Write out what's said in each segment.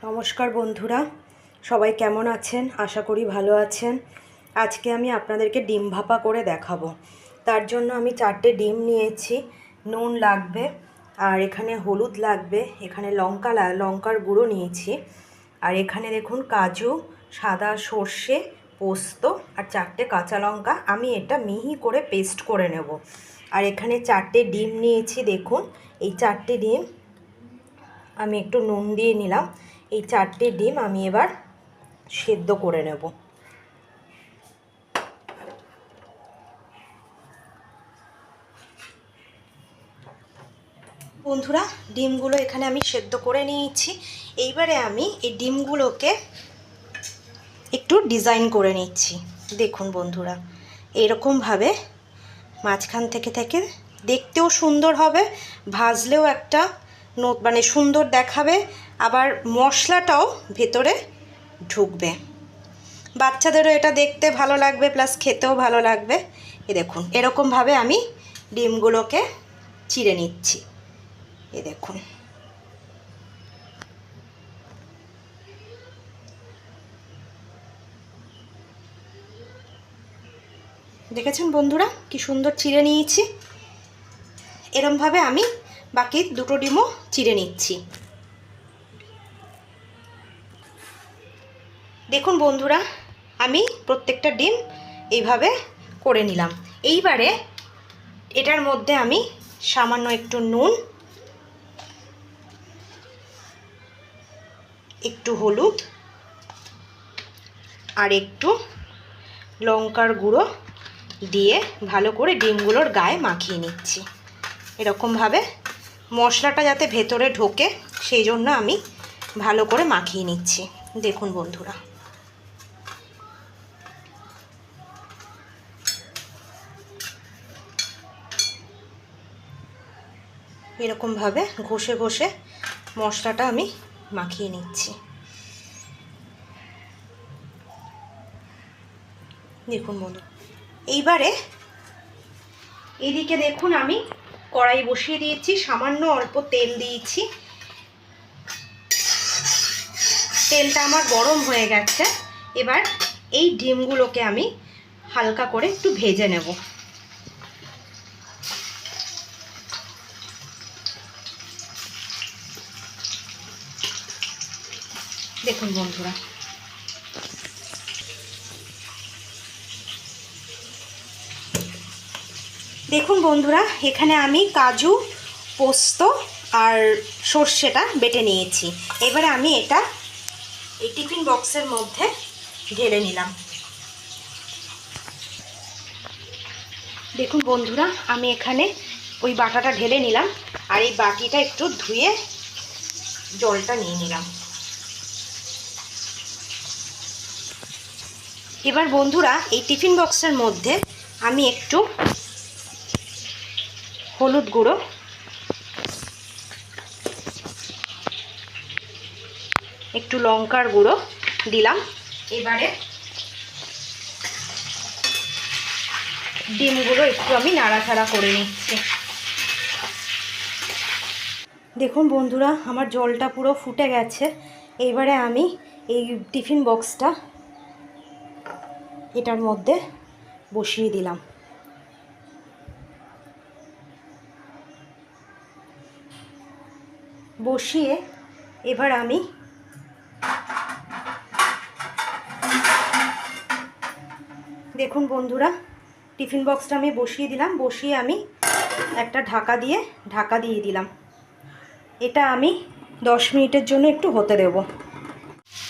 নমস্কার বন্ধুরা, সবাই কেমন আছেন? আশা করি ভালো আছেন। আজকে আমি আপনাদেরকে ডিম ভাপা করে দেখাবো। তার জন্য আমি 4টে ডিম নিয়েছি। নুন লাগবে, আর এখানে হলুদ লাগবে, এখানে লঙ্কার গুঁড়ো নিয়েছি, আর এখানে দেখুন কাজু, সাদা সর্ষে, পোস্ত আর 4টে কাঁচা লঙ্কা। আমি এটা মিহি করে পেস্ট করে নেব। আর এখানে 4টে ডিম নিয়েছি। দেখুন এই 4টে ডিম আমি একটু নুন দিয়ে নিলাম। এই 4টে ডিম আমি এবার সেদ্ধ করে নেব। বন্ধুরা, ডিমগুলো এখানে আমি সেদ্ধ করে নিয়েছি। এইবারে আমি এই ডিমগুলোকে একটু ডিজাইন করে নিচ্ছি। দেখুন বন্ধুরা, এরকমভাবে মাঝখান থেকে দেখতেও সুন্দর হবে, ভাজলেও একটা মানে সুন্দর দেখাবে, আবার মশলাটাও ভেতরে ঢুকবে। বাচ্চাদেরও এটা দেখতে ভালো লাগবে, প্লাস খেতেও ভালো লাগবে। এ দেখুন, এরকমভাবে আমি ডিমগুলোকে চিড়ে নিচ্ছি। এ দেখুন, দেখেছেন বন্ধুরা কি সুন্দর চিড়ে নিয়েছি। এরকমভাবে আমি বাকি দুটো ডিমও চিড়ে নিচ্ছি। দেখুন বন্ধুরা, আমি প্রত্যেকটা ডিম এইভাবে করে নিলাম। এইবারে এটার মধ্যে আমি সামান্য একটু নুন, একটু হলুদ আর একটু লঙ্কার গুঁড়ো দিয়ে ভালো করে ডিমগুলোর গায়ে মাখিয়ে নিচ্ছি। এরকমভাবে মশলাটা যাতে ভেতরে ঢোকে সেই জন্য আমি ভালো করে মাখিয়ে নিচ্ছি। দেখুন বন্ধুরা, এরকমভাবে ঘষে ঘষে মশলাটা আমি মাখিয়ে নিচ্ছি। দেখুন বন্ধু, এইবারে এদিকে দেখুন আমি কড়াই বসিয়ে দিয়েছি, সামান্য অল্প তেল দিয়েছি। তেলটা আমার গরম হয়ে গেছে। এবার এই ডিমগুলোকে আমি হালকা করে একটু ভেজে নেব। দেখুন বন্ধুরা, এখানে আমি কাজু, পোস্ত আর সর্ষেটা বেটে নিয়েছি। এবারে আমি এটা এই টিফিন বক্সের মধ্যে ঢেলে নিলাম। দেখুন বন্ধুরা, আমি এখানে ওই বাটাটা ঢেলে নিলাম, আর এই বাটিটা একটু ধুয়ে জলটা নিয়ে নিলাম। এবার বন্ধুরা, এই টিফিন বক্সের মধ্যে আমি একটু হলুদ গুঁড়ো, একটু লঙ্কার গুঁড়ো দিলাম। এবারে ডিমগুলো একটু আমি নাড়াচাড়া করে নিচ্ছি। দেখুন বন্ধুরা, আমার জলটা পুরো ফুটে গেছে। এইবারে আমি এই টিফিন বক্সটা এটার মধ্যে বসিয়ে দিলাম। বসিয়ে এবার আমি দেখুন বন্ধুরা, টিফিন বক্সটা আমি বসিয়ে দিলাম। বসিয়ে আমি একটা ঢাকা দিয়ে দিলাম। এটা আমি 10 মিনিটের জন্য একটু হতে দেব।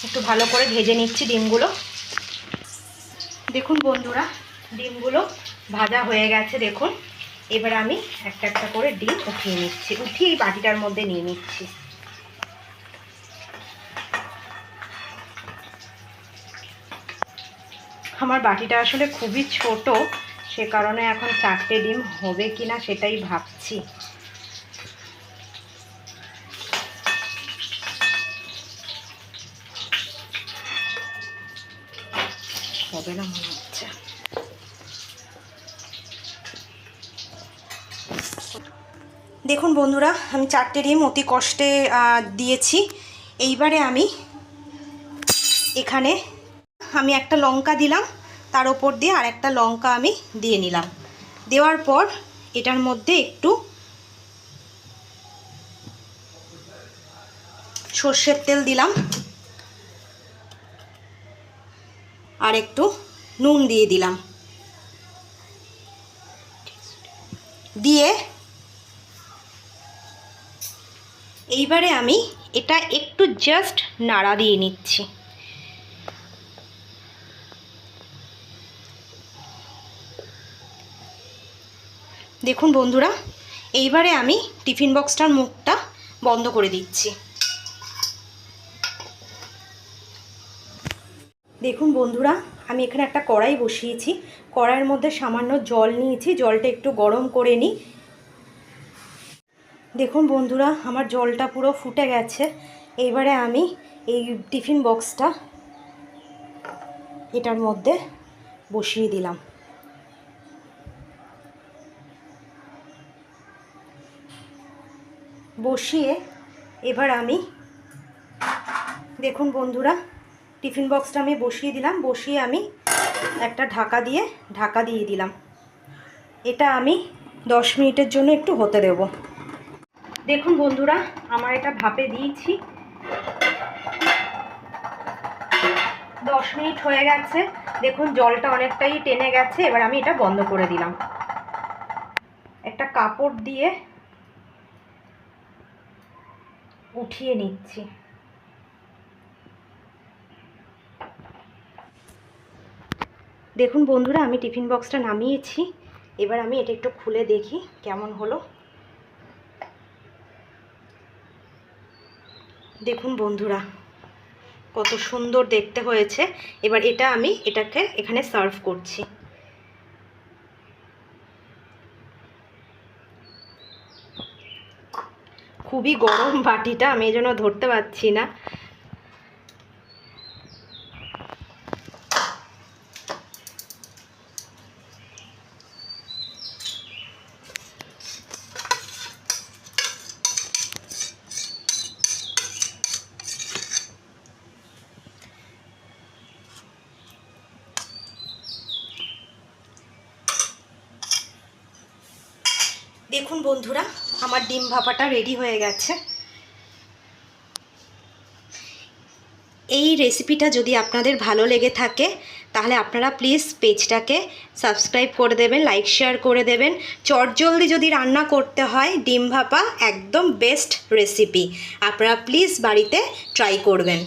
একটু ভালো করে ভেজে নিচ্ছি ডিমগুলো। দেখুন বন্ধুরা, ডিমগুলো ভাজা হয়ে গেছে। দেখুন, এবার আমি একটা একটা করে ডিম উঠিয়ে নিচ্ছি। উঠিয়ে এই বাটিটার মধ্যে নিয়ে নিচ্ছি। আমার বাটিটা আসলে খুবই ছোট, সে কারণে এখন 4টে ডিম হবে কিনা সেটাই ভাবছি। হবে না মনে হচ্ছে। দেখুন বন্ধুরা, আমি 4টে ডিম অতি কষ্টে দিয়েছি। এইবারে আমি এখানে একটা লঙ্কা দিলাম, তার ওপর দিয়ে আর একটা লঙ্কা আমি দিয়ে নিলাম। দেওয়ার পর এটার মধ্যে একটু সর্ষের তেল দিলাম আর একটু নুন দিয়ে দিলাম, দিয়ে এইবারে আমি এটা একটু জাস্ট নাড়া দিয়ে নিচ্ছি। দেখুন বন্ধুরা, এইবারে আমি টিফিন বক্সটার মুখটা বন্ধ করে দিচ্ছি। দেখুন বন্ধুরা, আমি এখানে একটা কড়াই বসিয়েছি, কড়াইয়ের মধ্যে সামান্য জল নিয়েছি, জলটা একটু গরম করে নিই। দেখুন বন্ধুরা, আমার জলটা পুরো ফুটে গেছে। এইবারে আমি এই টিফিন বক্সটা এটার মধ্যে বসিয়ে দিলাম। বসিয়ে এবার আমি, দেখুন বন্ধুরা, টিফিন বক্সটা আমি বসিয়ে দিলাম। বসিয়ে আমি একটা ঢাকা দিয়ে দিলাম। এটা আমি 10 মিনিটের জন্য একটু হতে দেব। দেখুন বন্ধুরা, আমার এটা ভাপে দিয়েছি, 10 মিনিট হয়ে গেছে। দেখুন জলটা অনেকটাই টেনে গেছে। এবার আমি এটা বন্ধ করে দিলাম। একটা কাপড় দিয়ে উঠিয়ে নিচ্ছি। দেখুন বন্ধুরা, আমি টিফিন বক্সটা নামিয়েছি। এবার আমি এটা একটু খুলে দেখি কেমন হলো। দেখুন বন্ধুরা, কত সুন্দর দেখতে হয়েছে। এবার আমি এটাকে এখানে সার্ভ করছি। খুবই গরম বাটিটা, আমি এই জন্য ধরতে পারছি না। দেখুন বন্ধুরা, আমার ডিম ভাপাটা রেডি হয়ে গেছে। এই রেসিপিটা যদি আপনাদের ভালো লেগে থাকে তাহলে আপনারা প্লিজ পেজটাকে সাবস্ক্রাইব করে দেবেন, লাইক শেয়ার করে দেবেন। চটজলদি যদি রান্না করতে হয়, ডিম ভাপা একদম বেস্ট রেসিপি। আপনারা প্লিজ বাড়িতে ট্রাই করবেন।